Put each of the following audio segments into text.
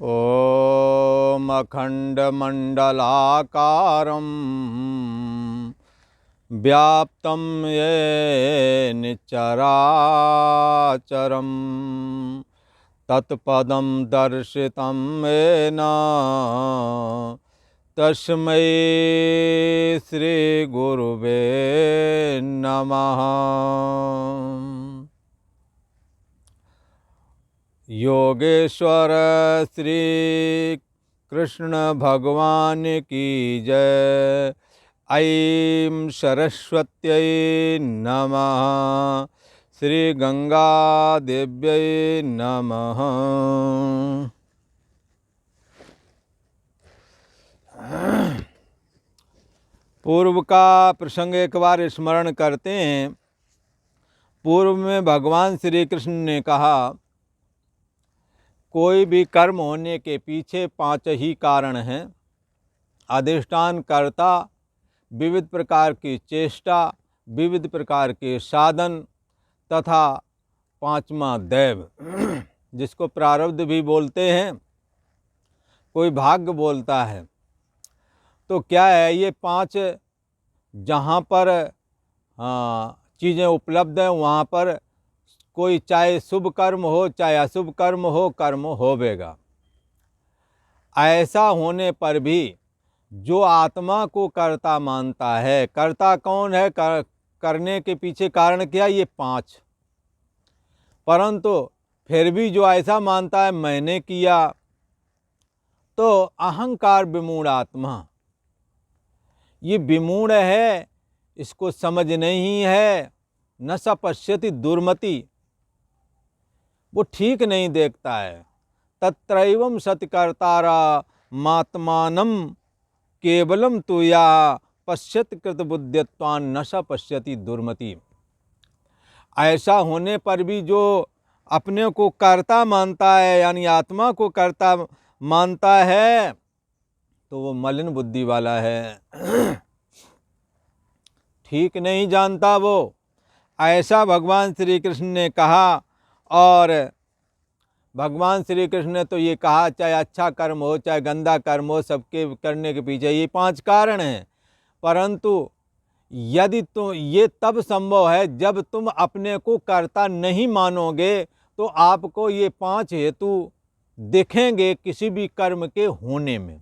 ॐ अखण्डमण्डलाकारं व्याप्तं येन चराचरं तत्पदं दर्शितं येन तस्मै श्रीगुरुवे नमः। योगेश्वर श्री कृष्ण भगवान की जय। ऐं सरस्वत्यै नमः। श्री गंगा देव्यै नमः। पूर्व का प्रसंग एक बार स्मरण करते हैं। पूर्व में भगवान श्री कृष्ण ने कहा कोई भी कर्म होने के पीछे 5 ही कारण हैं। अधिष्ठान कर्ता, विविध प्रकार की चेष्टा, विविध प्रकार के साधन तथा 5वां दैव, जिसको प्रारब्ध भी बोलते हैं, कोई भाग्य बोलता है। तो क्या है, ये 5 जहाँ पर चीज़ें उपलब्ध हैं वहाँ पर कोई चाहे शुभ कर्म हो चाहे अशुभ कर्म हो, कर्म होवेगा। ऐसा होने पर भी जो आत्मा को कर्ता मानता है, कर्ता कौन है, करने के पीछे कारण क्या, ये 5। परंतु फिर भी जो ऐसा मानता है मैंने किया, तो अहंकार विमूढ़ आत्मा, ये विमूढ़ है, इसको समझ नहीं है। न स पश्यति दुर्मति, वो ठीक नहीं देखता है। तत्रैवं सत्कर्तारा मात्मानं केवलम तुया पश्यति कृतबुद्धित्वान् न स पश्यति दुर्मति। ऐसा होने पर भी जो अपने को कर्ता मानता है, यानी आत्मा को कर्ता मानता है, तो वो मलिन बुद्धि वाला है, ठीक नहीं जानता वो। ऐसा भगवान श्री कृष्ण ने कहा। और भगवान श्री कृष्ण ने तो ये कहा चाहे अच्छा कर्म हो चाहे गंदा कर्म हो, सबके करने के पीछे ये 5 कारण हैं। परंतु यदि तुम, ये तब संभव है जब तुम अपने को कर्ता नहीं मानोगे, तो आपको ये 5 हेतु दिखेंगे किसी भी कर्म के होने में।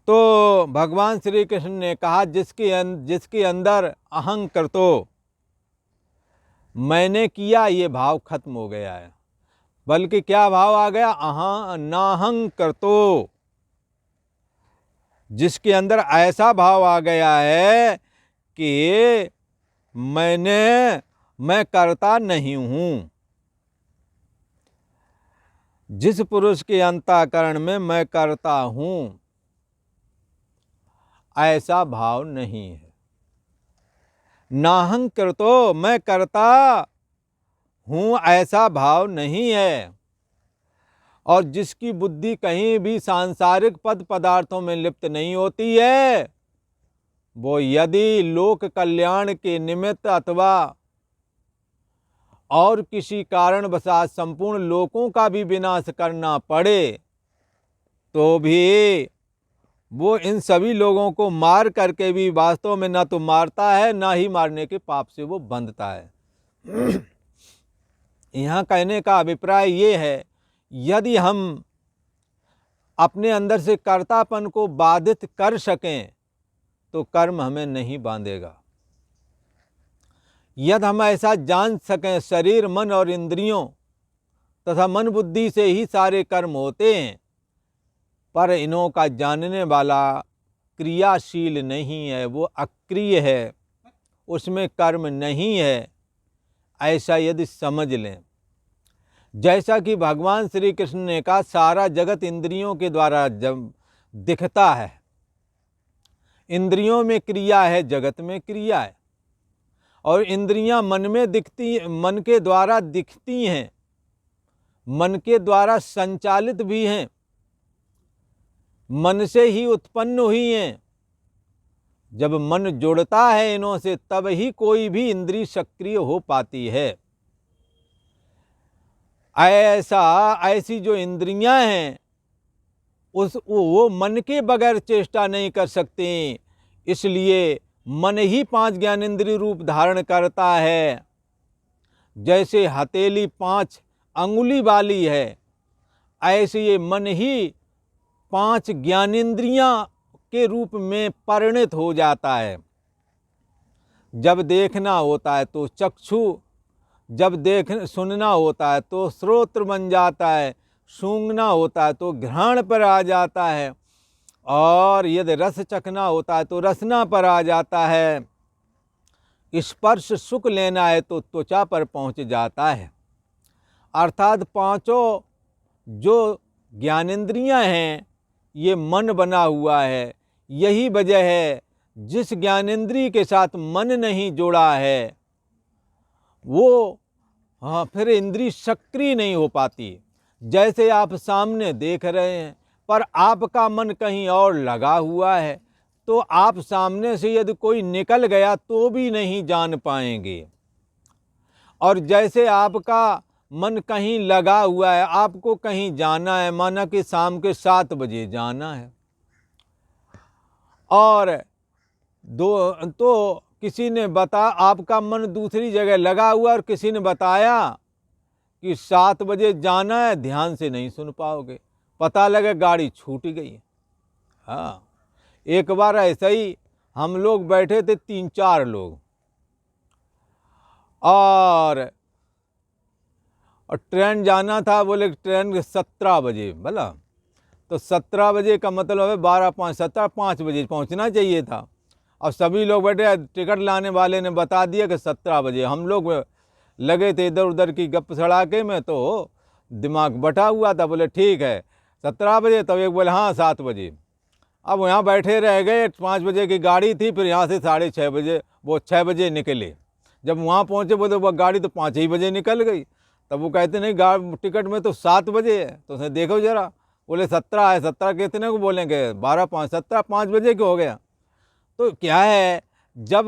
तो भगवान श्री कृष्ण ने कहा जिसके अंदर अहंकृतो, मैंने किया, ये भाव खत्म हो गया है, बल्कि क्या भाव आ गया, नाहंकृतो। जिसके अंदर ऐसा भाव आ गया है कि मैं कर्ता नहीं हूं। जिस पुरुष के अंतःकरण में मैं कर्ता हूं, ऐसा भाव नहीं है। नाहंकृतो, मैं कर्ता हूं, ऐसा भाव नहीं है। और जिसकी बुद्धि कहीं भी सांसारिक पद पदार्थों में लिप्त नहीं होती है, वो यदि लोक कल्याण के निमित्त अथवा और किसी कारणवशात संपूर्ण लोकों का भी विनाश करना पड़े, तो भी वो इन सभी लोगों को मार करके भी वास्तव में न तो मारता है, ना ही मारने के पाप से वो बंधता है। यहाँ कहने का अभिप्राय ये है, यदि हम अपने अंदर से कर्तापन को बाधित कर सकें तो कर्म हमें नहीं बांधेगा। यदि हम ऐसा जान सकें, शरीर मन और इंद्रियों तथा मन बुद्धि से ही सारे कर्म होते हैं, पर इन्हों का जानने वाला क्रियाशील नहीं है, वो अक्रिय है, उसमें कर्म नहीं है, ऐसा यदि समझ लें। जैसा कि भगवान श्री कृष्ण ने कहा, सारा जगत इंद्रियों के द्वारा जब दिखता है, इंद्रियों में क्रिया है, जगत में क्रिया है, और इंद्रियां मन में दिखती, मन के द्वारा दिखती हैं, मन के द्वारा संचालित भी हैं, मन से ही उत्पन्न हुई हैं। जब मन जुड़ता है इनों से, तब ही कोई भी इंद्रिय सक्रिय हो पाती है। ऐसी जो इंद्रियां हैं वो मन के बगैर चेष्टा नहीं कर सकती। इसलिए मन ही 5 ज्ञानेंद्रिय रूप धारण करता है। जैसे हथेली 5 अंगुली वाली है, ऐसे ये मन ही 5 ज्ञानेंद्रियां के रूप में परिणत हो जाता है। जब देखना होता है तो चक्षु, जब सुनना होता है तो श्रोत्र बन जाता है, सूंघना होता है तो घ्राण पर आ जाता है, और यदि रस चखना होता है तो रसना पर आ जाता है, स्पर्श सुख लेना है तो त्वचा पर पहुंच जाता है। अर्थात 5 जो ज्ञानेंद्रियां हैं ये मन बना हुआ है। यही वजह है जिस ज्ञानेंद्रिय के साथ मन नहीं जुड़ा है वो फिर इंद्रिय सक्रिय नहीं हो पाती। जैसे आप सामने देख रहे हैं पर आपका मन कहीं और लगा हुआ है, तो आप सामने से यदि कोई निकल गया तो भी नहीं जान पाएंगे। और जैसे आपका मन कहीं लगा हुआ है, आपको कहीं जाना है, माना कि शाम के 7 बजे जाना है, और तो किसी ने आपका मन दूसरी जगह लगा हुआ और किसी ने बताया कि 7 बजे जाना है, ध्यान से नहीं सुन पाओगे, पता लगे गाड़ी छूट गई। हाँ, एक बार ऐसा ही हम लोग बैठे थे 3-4 लोग, और ट्रेन जाना था, बोले ट्रेन 17 बजे, बोला तो 17 बजे का मतलब है 12, 5, 17, 5 बजे पहुंचना चाहिए था। और सभी लोग बैठे, टिकट लाने वाले ने बता दिया कि 17 बजे। हम लोग लगे थे इधर उधर की गप सड़ाके में, तो दिमाग बटा हुआ था, बोले ठीक है 17 बजे। तब एक बोले हाँ 7 बजे। अब यहाँ बैठे रह गए, 5 बजे की गाड़ी थी, फिर यहाँ से 6:30 बजे, वो 6 बजे निकले। जब वहाँ पहुँचे बोले वो गाड़ी तो 5 ही बजे निकल गई। तब वो कहते नहीं टिकट में तो 7 बजे है। तो उसने देखो जरा, बोले 17 है। 17 कितने को बोलेंगे? 12, 5, 17, 5 बजे के हो गया। तो क्या है, जब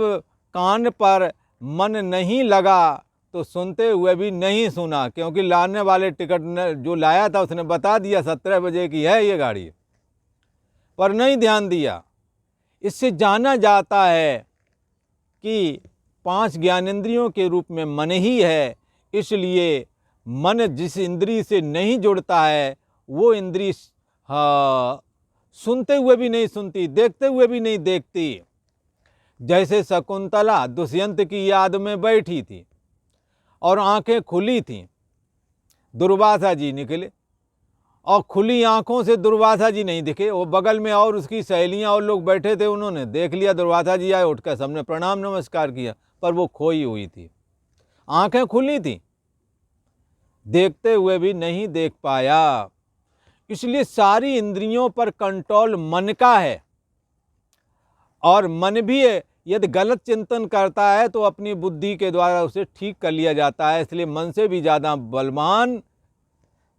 कान पर मन नहीं लगा तो सुनते हुए भी नहीं सुना, क्योंकि लाने वाले टिकट ने जो लाया था उसने बता दिया 17 बजे की है ये गाड़ी, पर नहीं ध्यान दिया। इससे जाना जाता है कि 5 ज्ञानेंद्रियों के रूप में मन ही है। इसलिए मन जिस इंद्रिय से नहीं जुड़ता है वो इंद्रिय सुनते हुए भी नहीं सुनती, देखते हुए भी नहीं देखती। जैसे शकुंतला दुष्यंत की याद में बैठी थी और आंखें खुली थीं, दुर्वासा जी निकले और खुली आंखों से दुर्वासा जी नहीं दिखे। वो बगल में और उसकी सहेलियां और लोग बैठे थे, उन्होंने देख लिया दुर्वासा जी आए, उठकर सबने प्रणाम नमस्कार किया, पर वो खोई हुई थी, आंखें खुली थी, देखते हुए भी नहीं देख पाया। इसलिए सारी इंद्रियों पर कंट्रोल मन का है। और मन भी यदि गलत चिंतन करता है तो अपनी बुद्धि के द्वारा उसे ठीक कर लिया जाता है। इसलिए मन से भी ज़्यादा बलवान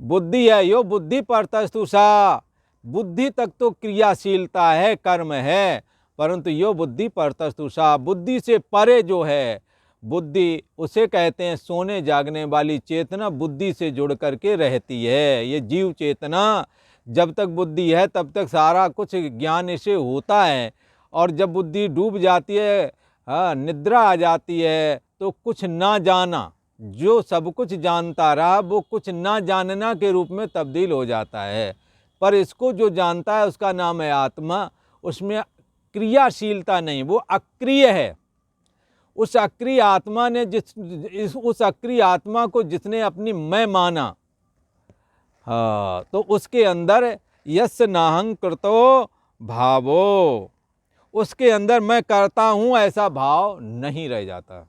बुद्धि है। यो बुद्धि परतस्तुषा, बुद्धि तक तो क्रियाशीलता है, कर्म है, परंतु यो बुद्धि परतस्तुषा, बुद्धि से परे जो है बुद्धि, उसे कहते हैं सोने जागने वाली चेतना, बुद्धि से जुड़ करके रहती है। ये जीव चेतना जब तक बुद्धि है तब तक सारा कुछ ज्ञान इसे होता है, और जब बुद्धि डूब जाती है, निद्रा आ जाती है, तो कुछ ना जाना, जो सब कुछ जानता रहा वो कुछ ना जानना के रूप में तब्दील हो जाता है। पर इसको जो जानता है उसका नाम है आत्मा। उसमें क्रियाशीलता नहीं, वो अक्रिय है। उस अक्रिय आत्मा ने उस अक्रिय आत्मा को जिसने अपनी मैं माना, तो उसके अंदर यस्य नाहं कृतो भावो, उसके अंदर मैं करता हूँ ऐसा भाव नहीं रह जाता।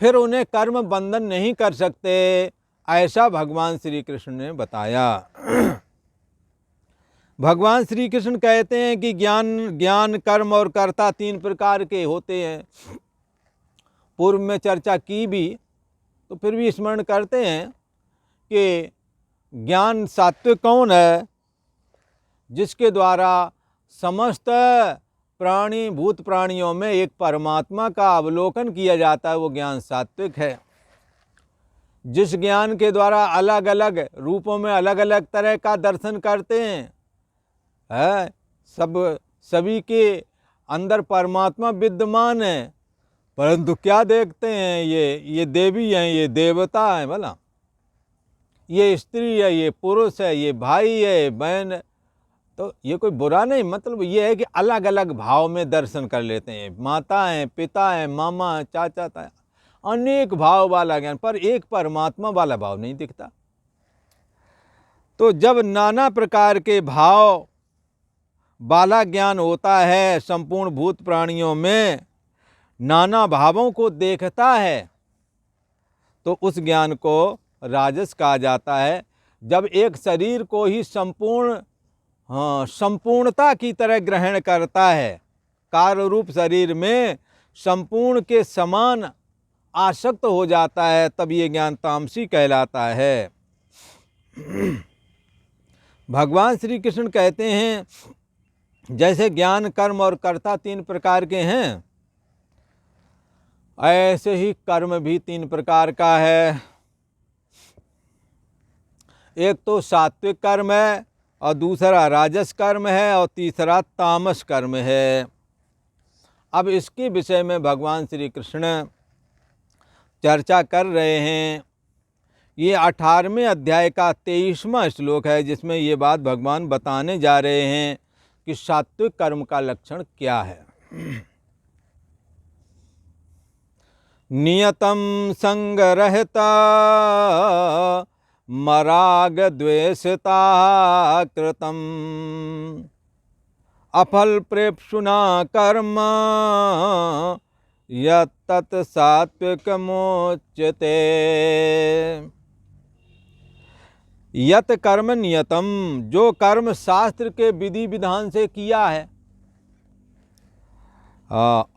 फिर उन्हें कर्म बंधन नहीं कर सकते, ऐसा भगवान श्री कृष्ण ने बताया। भगवान श्री कृष्ण कहते हैं कि ज्ञान कर्म और कर्ता 3 प्रकार के होते हैं। पूर्व में चर्चा की भी, तो फिर भी स्मरण करते हैं कि ज्ञान सात्विक कौन है? जिसके द्वारा समस्त भूत प्राणियों में एक परमात्मा का अवलोकन किया जाता है, वो ज्ञान सात्विक है। जिस ज्ञान के द्वारा अलग अलग रूपों में अलग अलग तरह का दर्शन करते हैं, है सभी के अंदर परमात्मा विद्यमान है, परंतु क्या देखते हैं, ये देवी हैं, ये देवता हैं, भला ये स्त्री है, ये पुरुष है, ये भाई है, बहन है। तो ये कोई बुरा नहीं, मतलब ये है कि अलग अलग भाव में दर्शन कर लेते हैं। माता हैं, पिता हैं, मामा हैं, चाचा ताया, अनेक भाव वाला ज्ञान, पर एक परमात्मा वाला भाव नहीं दिखता। तो जब नाना प्रकार के भाव वाला ज्ञान होता है, संपूर्ण भूत प्राणियों में नाना भावों को देखता है, तो उस ज्ञान को राजस कहा जाता है। जब एक शरीर को ही संपूर्णता की तरह ग्रहण करता है, कार्य रूप शरीर में संपूर्ण के समान आसक्त हो जाता है, तब ये ज्ञान तामसी कहलाता है। भगवान श्री कृष्ण कहते हैं, जैसे ज्ञान, कर्म और कर्ता 3 प्रकार के हैं, ऐसे ही कर्म भी 3 प्रकार का है। एक तो सात्विक कर्म है, और दूसरा राजस कर्म है, और तीसरा तामस कर्म है। अब इसके विषय में भगवान श्री कृष्ण चर्चा कर रहे हैं। ये 18वें अध्याय का 23वां श्लोक है, जिसमें ये बात भगवान बताने जा रहे हैं कि सात्विक कर्म का लक्षण क्या है। नियतम संगरहिता मराग द्वेषता कृतम अफल प्रेप्सुना कर्म यत् सात्विकमुच्यते। यत कर्म नियतम, जो कर्म शास्त्र के विधि विधान से किया है,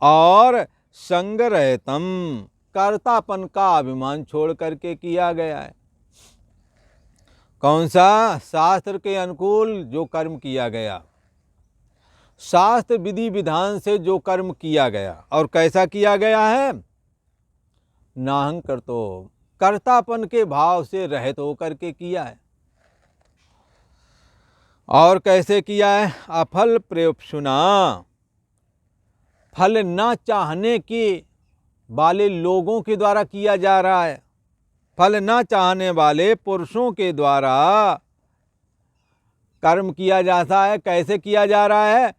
और संगरहितम, कर्तापन का अभिमान छोड़ करके किया गया है। कौन सा? शास्त्र के अनुकूल जो कर्म किया गया, शास्त्र विधि विधान से जो कर्म किया गया, और कैसा किया गया है? नाहं कर्तो, कर्तापन के भाव से रहित होकर के किया है। और कैसे किया है? अफल प्रेप्सुना, फल न चाहने के वाले लोगों के द्वारा किया जा रहा है। फल न चाहने वाले पुरुषों के द्वारा कर्म किया जाता है। कैसे किया जा रहा है?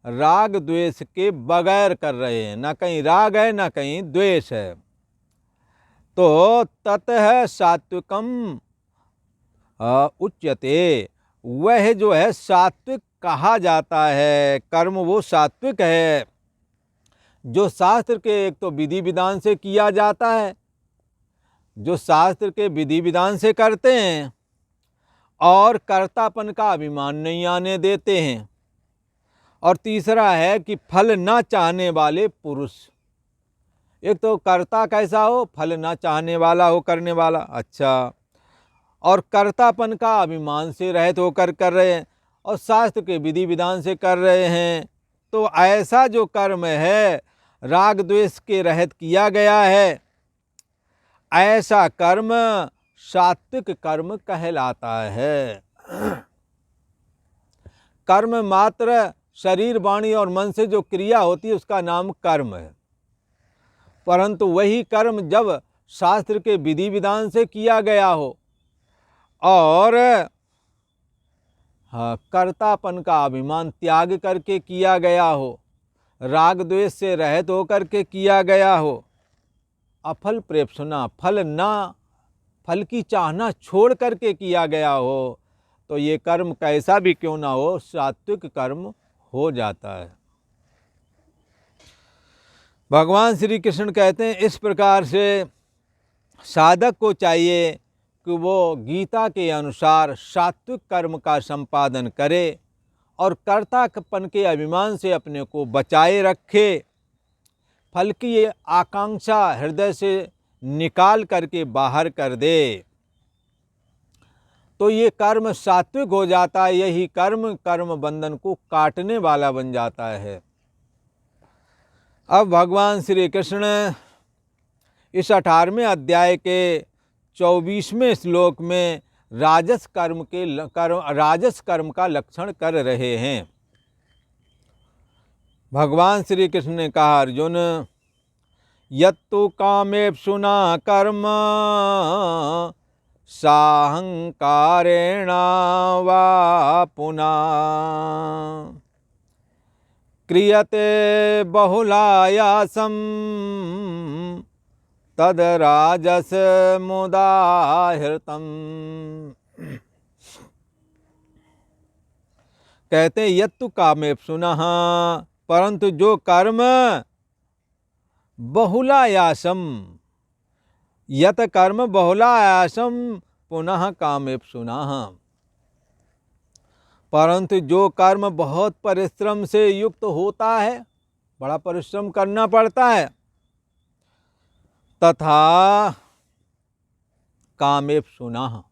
राग द्वेष के बगैर कर रहे हैं, ना कहीं राग है ना कहीं द्वेष है। तो ततः सात्विकम उच्यते, वह जो है सात्विक कहा जाता है। कर्म वो सात्विक है जो शास्त्र के एक तो विधि विधान से किया जाता है, जो शास्त्र के विधि विधान से करते हैं, और कर्तापन का अभिमान नहीं आने देते हैं। और तीसरा है कि फल न चाहने वाले पुरुष। एक तो कर्ता कैसा हो? फल न चाहने वाला हो, करने वाला, अच्छा। और कर्तापन का अभिमान से रहित होकर कर रहे हैं, और शास्त्र के विधि विधान से कर रहे हैं। तो ऐसा जो कर्म है राग द्वेष के रहित किया गया है, ऐसा कर्म सात्विक कर्म कहलाता है। कर्म मात्र शरीर, वाणी और मन से जो क्रिया होती है उसका नाम कर्म है। परंतु वही कर्म जब शास्त्र के विधि विधान से किया गया हो, और कर्तापन का अभिमान त्याग करके किया गया हो, राग द्वेष से रहित होकर के किया गया हो, अफल प्रेप्सुना, फल की चाहना छोड़ करके किया गया हो, तो ये कर्म कैसा भी क्यों ना हो, सात्विक कर्म हो जाता है। भगवान श्री कृष्ण कहते हैं, इस प्रकार से साधक को चाहिए कि वो गीता के अनुसार सात्विक कर्म का संपादन करे, और कर्तापन के अभिमान से अपने को बचाए रखे, फल की आकांक्षा हृदय से निकाल करके बाहर कर दे, तो ये कर्म सात्विक हो जाता है। यही कर्म बंधन को काटने वाला बन जाता है। अब भगवान श्री कृष्ण इस 18वें अध्याय के 24वें श्लोक में राजस कर्म का लक्षण कर रहे हैं। भगवान श्री कृष्ण ने कहा, अर्जुन यत्तु कामेप्सुना कर्म साहंकारेण वा पुनः क्रियते बहुलायासं तद राजस मुदाहृतम्। कहते हैं यत्तु कामेप्सुनः, परंतु जो कर्म बहुलायासम, यत कर्म बहुलायासम पुनः कामेप्सुनः, परंतु जो कर्म बहुत परिश्रम से युक्त होता है, बड़ा परिश्रम करना पड़ता है, तथा कामेप्सुनः,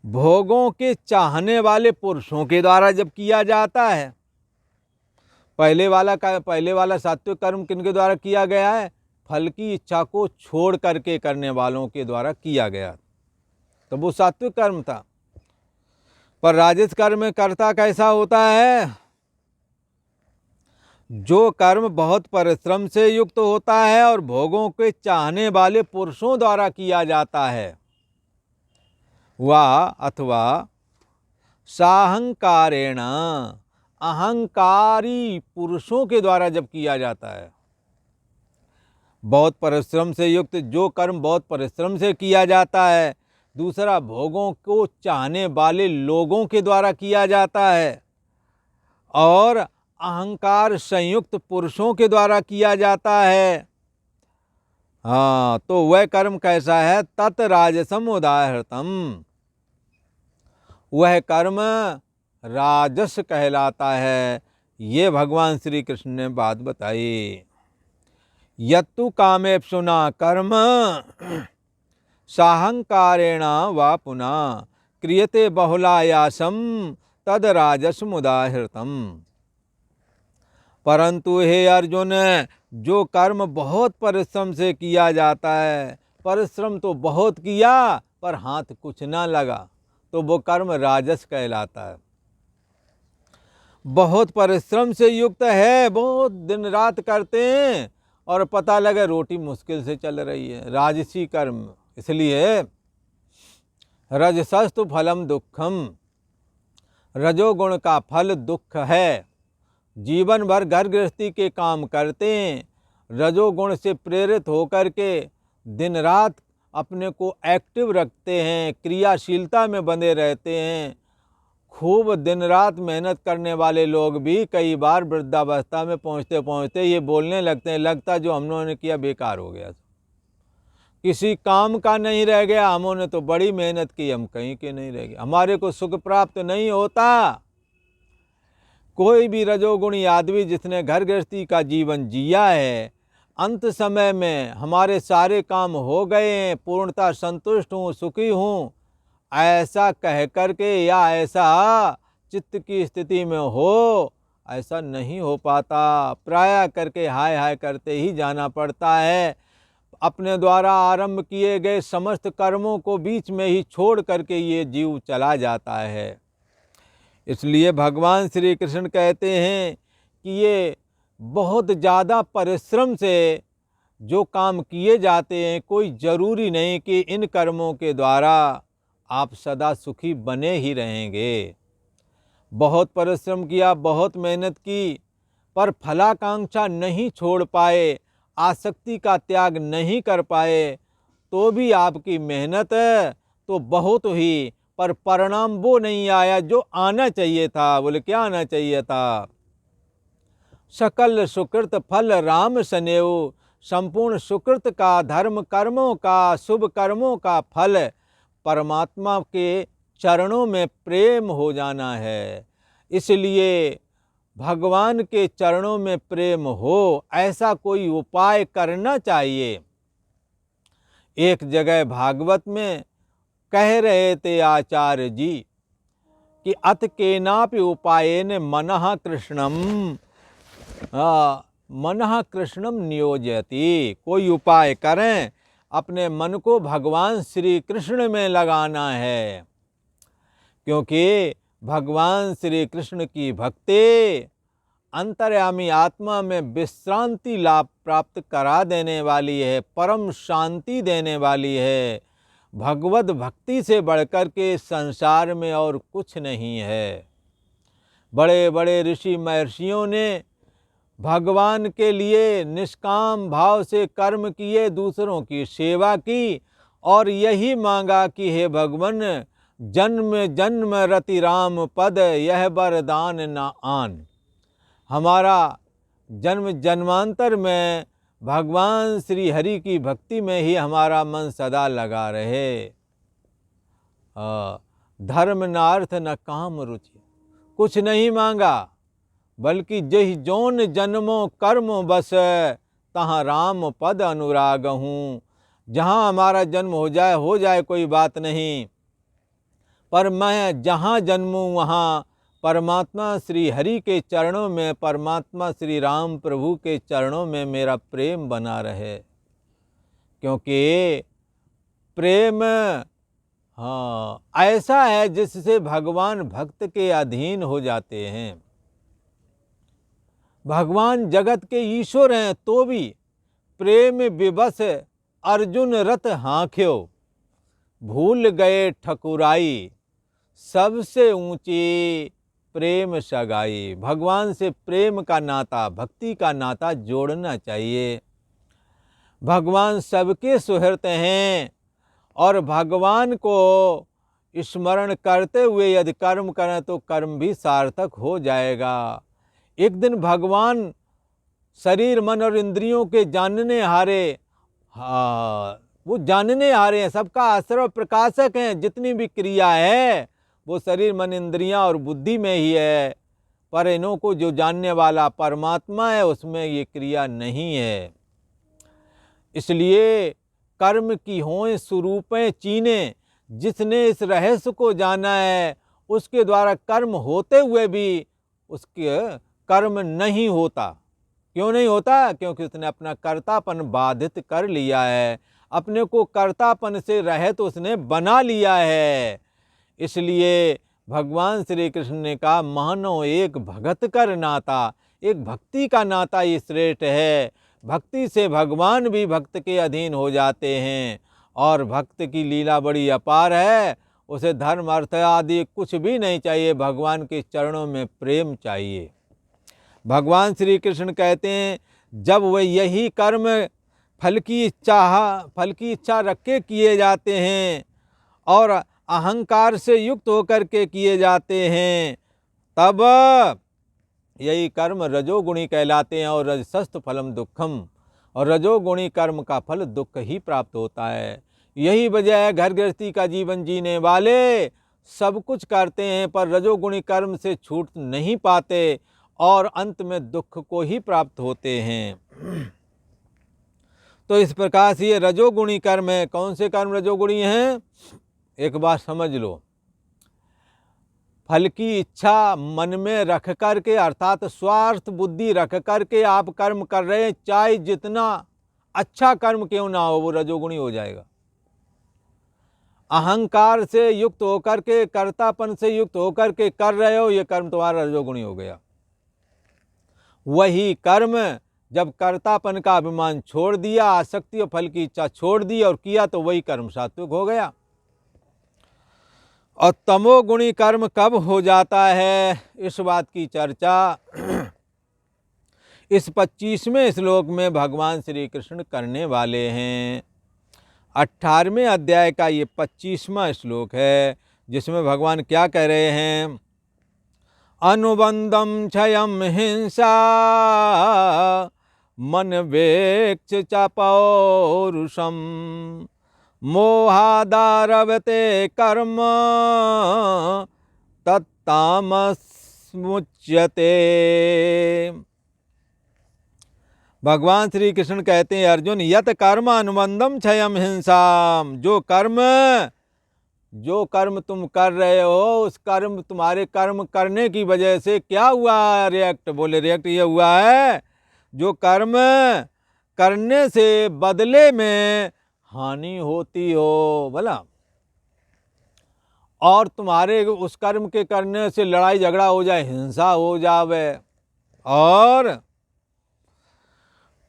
भोगों के चाहने वाले पुरुषों के द्वारा जब किया जाता है। पहले वाला सात्विक कर्म किनके द्वारा किया गया है? फल की इच्छा को छोड़ करके करने वालों के द्वारा किया गया, तो वो सात्विक कर्म था। पर राजस कर्म में कर्ता कैसा होता है? जो कर्म बहुत परिश्रम से युक्त होता है और भोगों के चाहने वाले पुरुषों द्वारा किया जाता है, वह अथवा साहंकारेण, अहंकारी पुरुषों के द्वारा जब किया जाता है, बहुत परिश्रम से युक्त जो कर्म बहुत परिश्रम से किया जाता है, दूसरा भोगों को चाहने वाले लोगों के द्वारा किया जाता है, और अहंकार संयुक्त पुरुषों के द्वारा किया जाता है, हाँ, तो वह कर्म कैसा है? तत् राजसम उदाहृतम, वह कर्म राजस कहलाता है। ये भगवान श्री कृष्ण ने बात बताई। यत्तु कामेप्सुना कर्म साहंकारेण वा पुनः क्रियते बहुलायासम तद राजसम उदाहृतम। परंतु हे अर्जुन, जो कर्म बहुत परिश्रम से किया जाता है, परिश्रम तो बहुत किया पर हाथ कुछ ना लगा, तो वो कर्म राजस कहलाता है। बहुत परिश्रम से युक्त है, बहुत दिन रात करते हैं और पता लगे रोटी मुश्किल से चल रही है, राजसी कर्म। इसलिए रजसस्तु फलम दुखम, रजोगुण का फल दुख है। जीवन भर घर गृहस्थी के काम करते हैं, रजोगुण से प्रेरित होकर के दिन रात अपने को एक्टिव रखते हैं, क्रियाशीलता में बंधे रहते हैं। खूब दिन रात मेहनत करने वाले लोग भी कई बार वृद्धावस्था में पहुंचते पहुंचते ये बोलने लगते हैं, लगता जो हमने किया बेकार हो गया, किसी काम का नहीं रह गया, हमने तो बड़ी मेहनत की, हम कहीं के नहीं रह गए, हमारे को सुख प्राप्त नहीं होता। कोई भी रजोगुणी आदमी जिसने घर गृहस्थी का जीवन जिया है, अंत समय में हमारे सारे काम हो गए हैं, पूर्णतः संतुष्ट हूँ, सुखी हूँ, ऐसा कह करके या ऐसा चित्त की स्थिति में हो, ऐसा नहीं हो पाता। प्रायः करके हाय हाय करते ही जाना पड़ता है। अपने द्वारा आरंभ किए गए समस्त कर्मों को बीच में ही छोड़ करके ये जीव चला जाता है। इसलिए भगवान श्री कृष्ण कहते हैं कि ये बहुत ज़्यादा परिश्रम से जो काम किए जाते हैं, कोई ज़रूरी नहीं कि इन कर्मों के द्वारा आप सदा सुखी बने ही रहेंगे। बहुत परिश्रम किया, बहुत मेहनत की, पर फलाकांक्षा नहीं छोड़ पाए, आसक्ति का त्याग नहीं कर पाए, तो भी आपकी मेहनत तो बहुत हुई, पर परिणाम वो नहीं आया जो आना चाहिए था। बोले क्या आना चाहिए था? सकल सुकृत फल राम सनेऊ, संपूर्ण सुकृत का, धर्म कर्मों का, शुभ कर्मों का फल परमात्मा के चरणों में प्रेम हो जाना है। इसलिए भगवान के चरणों में प्रेम हो, ऐसा कोई उपाय करना चाहिए। एक जगह भागवत में कह रहे थे आचार्य जी कि अत केनापि उपायेन मनः कृष्णम नियोजयति, कोई उपाय करें अपने मन को भगवान श्री कृष्ण में लगाना है, क्योंकि भगवान श्री कृष्ण की भक्ति अंतर्यामी आत्मा में विश्रांति लाभ प्राप्त करा देने वाली है, परम शांति देने वाली है। भगवत भक्ति से बढ़कर के संसार में और कुछ नहीं है। बड़े बड़े ऋषि महर्षियों ने भगवान के लिए निष्काम भाव से कर्म किए, दूसरों की सेवा की और यही मांगा कि हे भगवान, जन्म जन्म रति राम पद यह वरदान न आन। हमारा जन्म जन्मांतर में भगवान श्री हरि की भक्ति में ही हमारा मन सदा लगा रहे। धर्म न अर्थ न काम रुचि, कुछ नहीं मांगा, बल्कि जहि जौन जन्मों कर्म बस तहाँ राम पद अनुराग हूँ। जहाँ हमारा जन्म हो जाए कोई बात नहीं, पर मैं जहाँ जन्मूँ वहाँ परमात्मा श्री हरि के चरणों में, परमात्मा श्री राम प्रभु के चरणों में मेरा प्रेम बना रहे। क्योंकि प्रेम ऐसा है जिससे भगवान भक्त के अधीन हो जाते हैं। भगवान जगत के ईश्वर हैं तो भी प्रेम विवश अर्जुन रथ हाँक्यो, भूल गए ठकुराई सबसे ऊंची प्रेम सगाई। भगवान से प्रेम का नाता, भक्ति का नाता जोड़ना चाहिए। भगवान सबके सुहृत हैं और भगवान को स्मरण करते हुए यदि कर्म करें तो कर्म भी सार्थक हो जाएगा। एक दिन भगवान शरीर मन और इंद्रियों के जानने हारे, वो जानने हारे हैं, सबका आश्रय प्रकाशक हैं। जितनी भी क्रिया है वो शरीर मन इंद्रियां और बुद्धि में ही है, पर इन्हों को जो जानने वाला परमात्मा है उसमें ये क्रिया नहीं है। इसलिए कर्म की हों स्वरूपें चीने, जिसने इस रहस्य को जाना है उसके द्वारा कर्म होते हुए भी उसके कर्म नहीं होता। क्यों नहीं होता? क्योंकि उसने अपना कर्तापन बाधित कर लिया है, अपने को कर्तापन से रहित उसने बना लिया है। इसलिए भगवान श्री कृष्ण ने कहा, मानो एक भगत कर नाता, एक भक्ति का नाता ये श्रेष्ठ है। भक्ति से भगवान भी भक्त के अधीन हो जाते हैं और भक्त की लीला बड़ी अपार है। उसे धर्म अर्थ आदि कुछ भी नहीं चाहिए, भगवान के चरणों में प्रेम चाहिए। भगवान श्री कृष्ण कहते हैं, जब वह यही कर्म फल की इच्छा रख के किए जाते हैं और अहंकार से युक्त होकर के किए जाते हैं, तब यही कर्म रजोगुणी कहलाते हैं और रजसस्त फलम दुखम, और रजोगुणी कर्म का फल दुख ही प्राप्त होता है। यही वजह है घर गृहस्थी का जीवन जीने वाले सब कुछ करते हैं पर रजोगुणी कर्म से छूट नहीं पाते और अंत में दुख को ही प्राप्त होते हैं। तो इस प्रकार से ये रजोगुणी कर्म है। कौन से कर्म रजोगुणी हैं? एक बात समझ लो, फल की इच्छा मन में रख करके अर्थात स्वार्थ बुद्धि रख करके आप कर्म कर रहे हैं, चाहे जितना अच्छा कर्म क्यों ना हो वो रजोगुणी हो जाएगा। अहंकार से युक्त होकर के, कर्तापन से युक्त होकर के कर रहे हो, ये कर्म तुम्हारा रजोगुणी हो गया। वही कर्म जब कर्तापन का अभिमान छोड़ दिया, आसक्ति और फल की इच्छा छोड़ दी और किया, तो वही कर्म सात्विक हो गया। और तमोगुणी कर्म कब हो जाता है, इस बात की चर्चा इस 25वें श्लोक में भगवान श्री कृष्ण करने वाले हैं। 18वें अध्याय का ये 25वां श्लोक है, जिसमें भगवान क्या कह रहे हैं? अनुबंधम क्षयम हिंसा मन वेक्ष च पौरुषम मोहादारवते कर्म तत्तामसमुच्यते। भगवान श्री कृष्ण कहते हैं, अर्जुन यत कर्म अनुबंधम क्षयम हिंसाम, जो कर्म तुम कर रहे हो उस कर्म, तुम्हारे कर्म करने की वजह से क्या हुआ रिएक्ट? बोले रिएक्ट ये हुआ है, जो कर्म करने से बदले में हानि होती हो भला, और तुम्हारे उस कर्म के करने से लड़ाई झगड़ा हो जाए, हिंसा हो जावे, और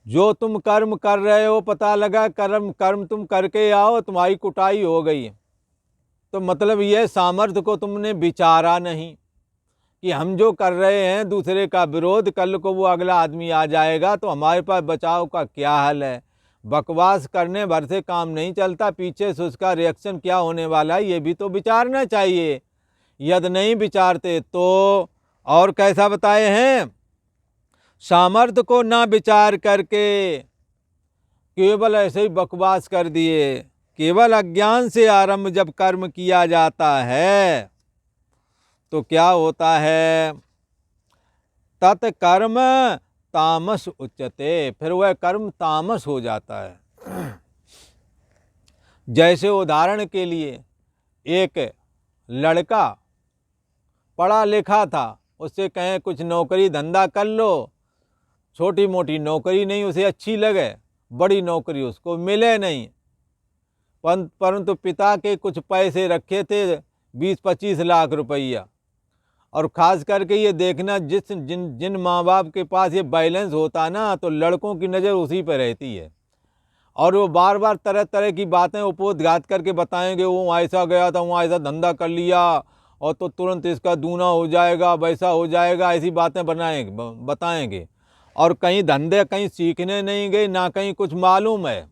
जो तुम कर्म कर रहे हो पता लगा कर्म तुम करके आओ तुम्हारी कुटाई हो गई, तो मतलब ये सामर्थ्य को तुमने विचारा नहीं कि हम जो कर रहे हैं दूसरे का विरोध, कल को वो अगला आदमी आ जाएगा तो हमारे पास बचाव का क्या हल है। बकवास करने भर से काम नहीं चलता, पीछे से उसका रिएक्शन क्या होने वाला है ये भी तो विचारना चाहिए। यदि नहीं विचारते तो, और कैसा बताए हैं, सामर्थ्य को ना विचार करके केवल ऐसे ही बकवास कर दिए। केवल अज्ञान से आरंभ जब कर्म किया जाता है तो क्या होता है, तत्कर्म तामस उच्यते, फिर वह कर्म तामस हो जाता है। जैसे उदाहरण के लिए एक लड़का पढ़ा लिखा था, उससे कहें कुछ नौकरी धंधा कर लो, छोटी मोटी नौकरी नहीं उसे अच्छी लगे, बड़ी नौकरी उसको मिले नहीं, परंतु पिता के कुछ पैसे रखे थे 20-25 लाख रुपया, और ख़ास करके ये देखना जिन माँ बाप के पास ये बैलेंस होता ना तो लड़कों की नज़र उसी पर रहती है, और वो बार बार तरह तरह की बातें उपोद्घात करके बताएंगे, वो ऐसा गया था, वहाँ ऐसा धंधा कर लिया और तो तुरंत इसका दूना हो जाएगा, वैसा हो जाएगा, ऐसी बातें बताएंगे। और कहीं धंधे कहीं सीखने नहीं गए, ना कहीं कुछ मालूम है,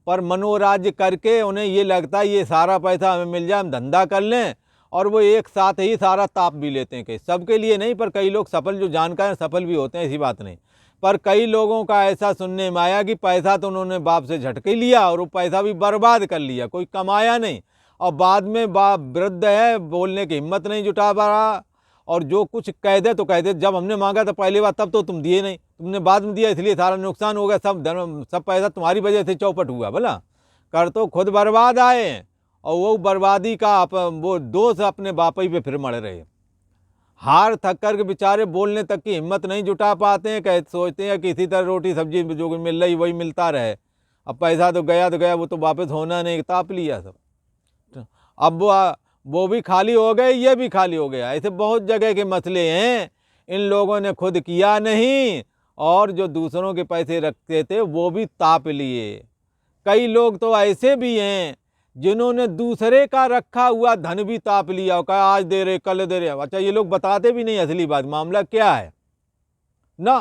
पर मनोराज्य करके उन्हें ये लगता है ये सारा पैसा हमें मिल जाए, हम धंधा कर लें, और वो एक साथ ही सारा ताप भी लेते हैं। कई सबके लिए नहीं, पर कई लोग सफल, जो जानकार सफल भी होते हैं, ऐसी बात नहीं। पर कई लोगों का ऐसा सुनने में आया कि पैसा तो उन्होंने बाप से झटके लिया और वो पैसा भी बर्बाद कर लिया, कोई कमाया नहीं, और बाद में बाप वृद्ध है, बोलने की हिम्मत नहीं जुटा पा रहा, और जो कुछ कह दे तो कह दे, जब हमने मांगा था पहली बार तब तो तुम दिए नहीं, तुमने बाद में दिया इसलिए सारा नुकसान हो गया, सब पैसा तुम्हारी वजह से चौपट हुआ। भला कर तो खुद बर्बाद आए, और वो बर्बादी का वो दोष अपने बाप ही पे फिर मर रहे। हार थक कर के बेचारे बोलने तक की हिम्मत नहीं जुटा पाते हैं, सोचते हैं कि इसी तरह रोटी सब्जी जो मिल रही वही मिलता रहे, अब पैसा तो गया वो तो वापस होना नहीं, ताप लिया सब। अब वो भी खाली हो गए, ये भी खाली हो गया। ऐसे बहुत जगह के मसले हैं, इन लोगों ने खुद किया नहीं और जो दूसरों के पैसे रखते थे वो भी ताप लिए। कई लोग तो ऐसे भी हैं जिन्होंने दूसरे का रखा हुआ धन भी ताप लिया और कहा आज दे रहे कल दे रहे। अच्छा, ये लोग बताते भी नहीं असली बात, मामला क्या है ना,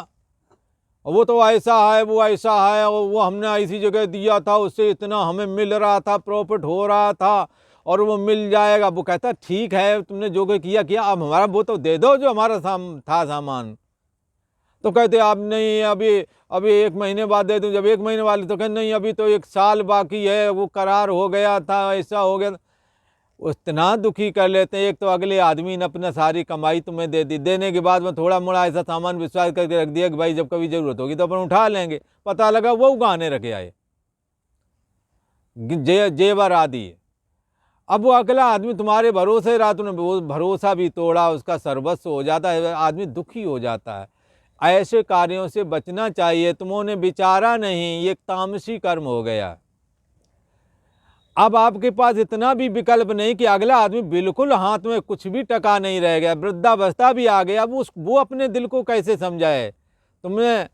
वो तो ऐसा है, वो ऐसा है, और वो हमने ऐसी जगह दिया था, उससे इतना हमें मिल रहा था, प्रॉफिट हो रहा था, और वो मिल जाएगा। वो कहता ठीक है तुमने जो किया किया, अब हमारा वो तो दे दो जो हमारा था सामान। तो कहते आप नहीं, अभी 1 महीने बाद दे दूं। जब 1 महीने वाले तो कहते नहीं, अभी तो 1 साल बाकी है, वो करार हो गया था, ऐसा हो गया। उतना दुखी कर लेते हैं। एक तो अगले आदमी ने अपना सारी कमाई तुम्हें दे दी, देने के बाद में थोड़ा मोड़ा ऐसा सामान विश्वास करके रख दिया कि भाई जब कभी जरूरत होगी तो अपन उठा लेंगे, पता लगा वो गहने रखे आए, जेवर आदि। अब वो अगला आदमी तुम्हारे भरोसे रहा, तुमने वो भरोसा भी तोड़ा, उसका सर्वस्व हो जाता है, आदमी दुखी हो जाता है। ऐसे कार्यों से बचना चाहिए। तुमने विचारा नहीं, ये तामसी कर्म हो गया। अब आपके पास इतना भी विकल्प नहीं कि अगला आदमी बिल्कुल हाथ में कुछ भी टका नहीं रह गया, वृद्धावस्था भी आ गया, अब वो अपने दिल को कैसे समझाए। तुमने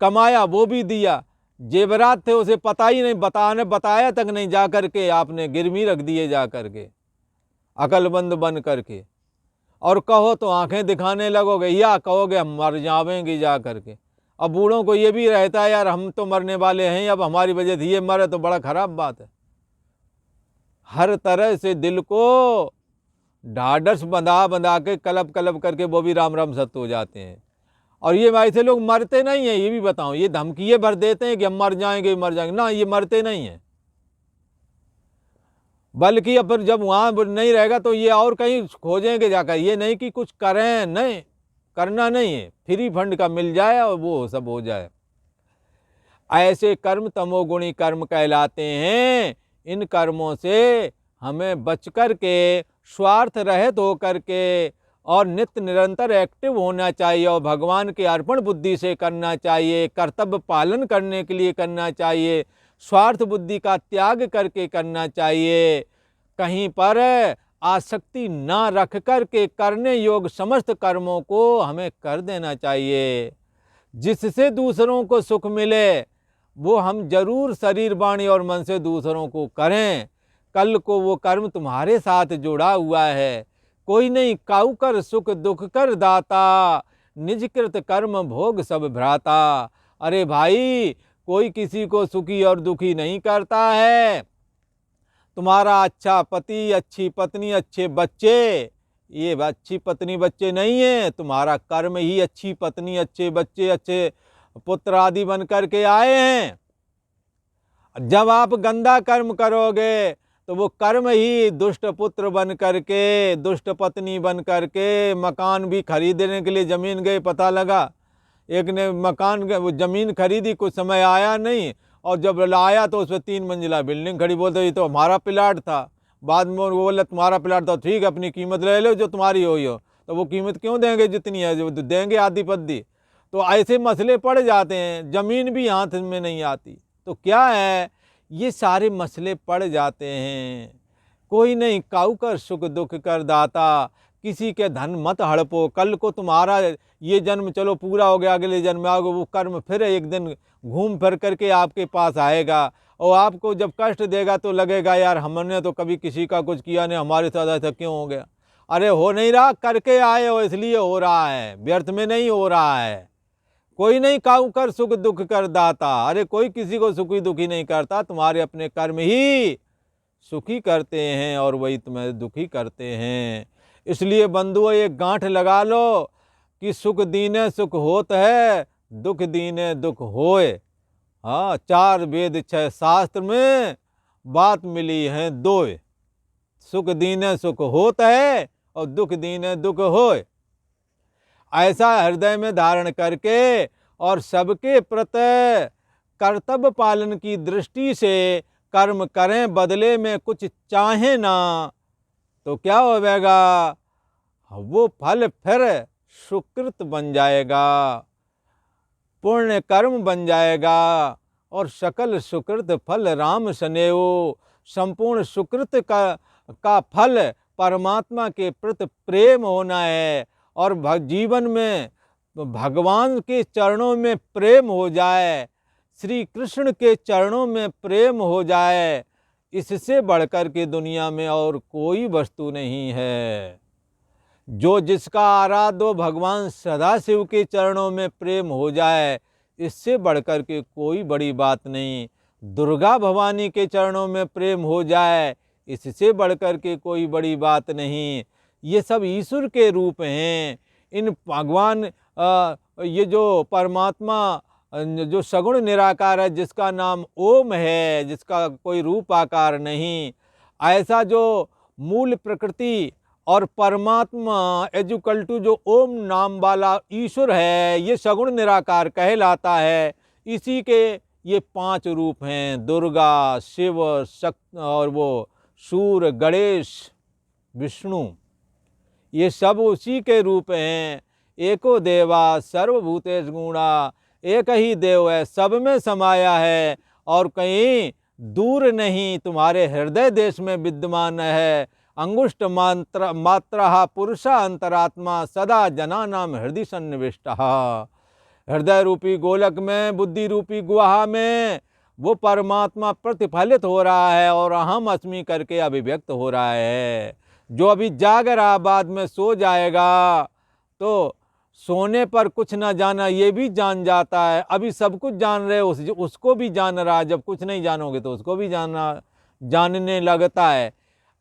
कमाया, वो भी दिया, जेवरात थे उसे पता ही नहीं, बताया तक नहीं, जा करके आपने गिरवी रख दिए जा करके, अकलमंद बन करके, और कहो तो आंखें दिखाने लगोगे या कहोगे हम मर जावेंगे जा करके। अब बूढ़ों को ये भी रहता है यार हम तो मरने वाले हैं, अब हमारी वजह से ये मरे तो बड़ा खराब बात है। हर तरह से दिल को ढाढ़स बंधा के कलब करके वो भी राम राम सत्य हो जाते हैं। और ये ऐसे लोग मरते नहीं हैं, ये भी बताऊं, ये धमकिए भर देते हैं कि हम मर जाएंगे ना, ये मरते नहीं हैं, बल्कि अब जब वहाँ नहीं रहेगा तो ये और कहीं खोजेंगे जाकर। ये नहीं कि कुछ करें, नहीं करना नहीं है, फ्री फंड का मिल जाए और वो सब हो जाए। ऐसे कर्म तमोगुणी कर्म कहलाते हैं। इन कर्मों से हमें बचकर के, स्वार्थ रहित होकर के और नित्य निरंतर एक्टिव होना चाहिए, और भगवान के अर्पण बुद्धि से करना चाहिए, कर्तव्य पालन करने के लिए करना चाहिए। स्वार्थ बुद्धि का त्याग करके करना चाहिए। कहीं पर आसक्ति ना रख कर के करने योग समस्त कर्मों को हमें कर देना चाहिए। जिससे दूसरों को सुख मिले वो हम जरूर शरीर, वाणी और मन से दूसरों को करें। कल को वो कर्म तुम्हारे साथ जुड़ा हुआ है। कोई नहीं काऊ कर सुख दुख कर दाता, निज कृत कर्म भोग सब भ्राता। अरे भाई, कोई किसी को सुखी और दुखी नहीं करता है। तुम्हारा अच्छा पति, अच्छी पत्नी, अच्छे बच्चे, ये अच्छी पत्नी बच्चे नहीं है, तुम्हारा कर्म ही अच्छी पत्नी, अच्छे बच्चे, अच्छे पुत्र आदि बन करके आए हैं। जब आप गंदा कर्म करोगे तो वो कर्म ही दुष्ट पुत्र बन करके, दुष्ट पत्नी बन करके, मकान भी खरीदने के लिए ज़मीन गए, पता लगा एक ने मकान वो ज़मीन खरीदी, कुछ समय आया नहीं और जब लाया तो उसमें 3 मंजिला बिल्डिंग खड़ी। बोलते ये तो हमारा प्लाट था। बाद में वो बोला तुम्हारा प्लाट था, ठीक है अपनी कीमत ले लो जो तुम्हारी हो। तो वो कीमत क्यों देंगे जितनी है, जो देंगे आधी पद्दी। तो ऐसे मसले पड़ जाते हैं, ज़मीन भी हाथ में नहीं आती। तो क्या है, ये सारे मसले पड़ जाते हैं। कोई नहीं काऊ कर सुख दुख कर दाता, किसी के धन मत हड़पो। कल को तुम्हारा ये जन्म चलो पूरा हो गया, अगले जन्म में आओगे वो कर्म फिर एक दिन घूम फिर करके आपके पास आएगा और आपको जब कष्ट देगा तो लगेगा यार हमने तो कभी किसी का कुछ किया नहीं, हमारे साथ ऐसा क्यों हो गया। अरे हो नहीं रहा, करके आए हो इसलिए हो रहा है, व्यर्थ में नहीं हो रहा है। कोई नहीं काऊ कर सुख दुख कर दाता। अरे कोई किसी को सुखी दुखी नहीं करता, तुम्हारे अपने कर्म ही सुखी करते हैं और वही तुम्हें दुखी करते हैं। इसलिए बंधुओं एक गांठ लगा लो कि सुख दीने सुख होत है, दुख दीने दुख होए। हाँ, 4 वेद 6 शास्त्र में बात मिली है दोए। सुख दीने सुख होत है और दुख दीने दुख होए। ऐसा हृदय में धारण करके और सबके प्रति कर्तव्य पालन की दृष्टि से कर्म करें, बदले में कुछ चाहें ना, तो क्या होगा, वो फल फिर सुकृत बन जाएगा, पुण्य कर्म बन जाएगा और सकल सुकृत फल राम सनेहो। संपूर्ण सुकृत का फल परमात्मा के प्रति प्रेम होना है और जीवन में भगवान के चरणों में प्रेम हो जाए, श्री कृष्ण के चरणों में प्रेम हो जाए। इससे बढ़कर के दुनिया में और कोई वस्तु नहीं है। जो जिसका आराध्य भगवान सदाशिव के चरणों में प्रेम हो जाए, इससे बढ़कर के कोई बड़ी बात नहीं। दुर्गा भवानी के चरणों में प्रेम हो जाए, इससे बढ़कर के कोई बड़ी बात नहीं। ये सब ईश्वर के रूप हैं। इन भगवान ये जो परमात्मा जो सगुण निराकार है, जिसका नाम ओम है, जिसका कोई रूप आकार नहीं, ऐसा जो मूल प्रकृति और परमात्मा एजुकल टू जो ओम नाम वाला ईश्वर है, ये सगुण निराकार कहलाता है। इसी के ये 5 रूप हैं, दुर्गा, शिव, शक्ति और वो सूर्य, गणेश, विष्णु, ये सब उसी के रूप हैं। एको देवा सर्वभूतेश गुणा, एक ही देव है, सब में समाया है और कहीं दूर नहीं, तुम्हारे हृदय देश में विद्यमान है। अंगुष्ठ मात्रा पुरुषा अंतरात्मा सदा जना नाम हृदय सन्निविष्ट। हृदय रूपी गोलक में, बुद्धि रूपी गुहा में वो परमात्मा प्रतिफलित हो रहा है और अहम अस्मि करके अभिव्यक्त हो रहा है। जो अभी जाग रहा, बाद में सो जाएगा, तो सोने पर कुछ ना जाना ये भी जान जाता है। अभी सब कुछ जान रहे उसको भी जान रहा है, जब कुछ नहीं जानोगे तो उसको भी जानने लगता है।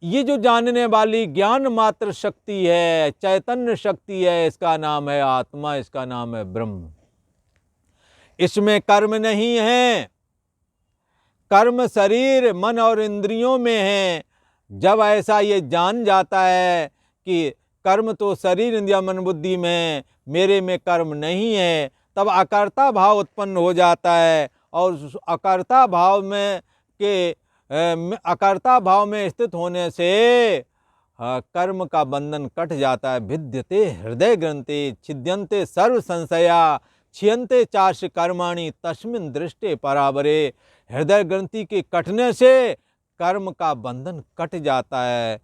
ये जो जानने वाली ज्ञान मात्र शक्ति है, चैतन्य शक्ति है, इसका नाम है आत्मा, इसका नाम है ब्रह्म। इसमें कर्म नहीं है, कर्म शरीर मन और इंद्रियों में है। जब ऐसा ये जान जाता है कि कर्म तो शरीर इंद्रिय मन बुद्धि में, मेरे में कर्म नहीं है, तब अकर्ता भाव उत्पन्न हो जाता है और अकर्ता भाव में स्थित होने से कर्म का बंधन कट जाता है। भिद्यते हृदय ग्रंथि छिद्यन्ते सर्व संशया, क्षीयन्ते चाश कर्माणि तस्मिन् दृष्टे परावरे। हृदय ग्रंथि के कटने से कर्म का बंधन कट जाता है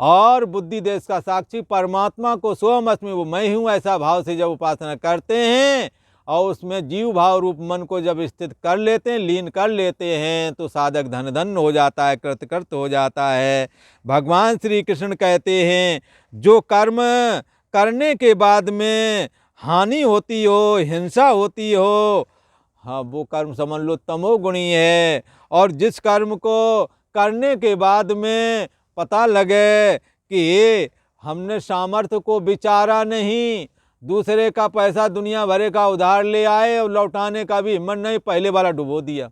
और बुद्धि देश का साक्षी परमात्मा को सोहम अस्मि, वो मैं हूँ, ऐसा भाव से जब उपासना करते हैं और उसमें जीव भाव रूप मन को जब स्थित कर लेते हैं, लीन कर लेते हैं, तो साधक धन धन हो जाता है, कृतकृत हो जाता है। भगवान श्री कृष्ण कहते हैं जो कर्म करने के बाद में हानि होती हो, हिंसा होती हो, हाँ वो कर्म समझ लो तमोगुणी है। और जिस कर्म को करने के बाद में पता लगे कि हमने सामर्थ्य को विचारा नहीं, दूसरे का पैसा दुनिया भरे का उधार ले आए और लौटाने का भी हिम्मत नहीं, पहले वाला डुबो दिया।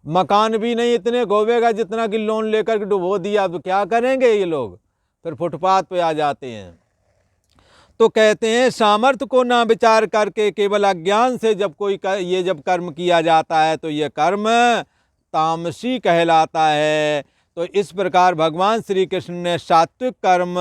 मकान भी नहीं इतने गोवेगा जितना कि लोन लेकर के डुबो दिया, अब क्या करेंगे ये लोग, फिर फुटपाथ पे आ जाते हैं। तो कहते हैं सामर्थ्य को ना विचार करके केवल अज्ञान से जब कोई ये जब कर्म किया जाता है तो ये कर्म तामसी कहलाता है। तो इस प्रकार भगवान श्री कृष्ण ने सात्विक कर्म,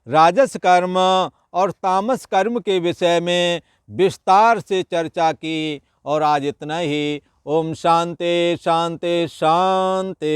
राजस कर्म और तामस कर्म के विषय में विस्तार से चर्चा की। और आज इतना ही। ओम शांति शांति शांति।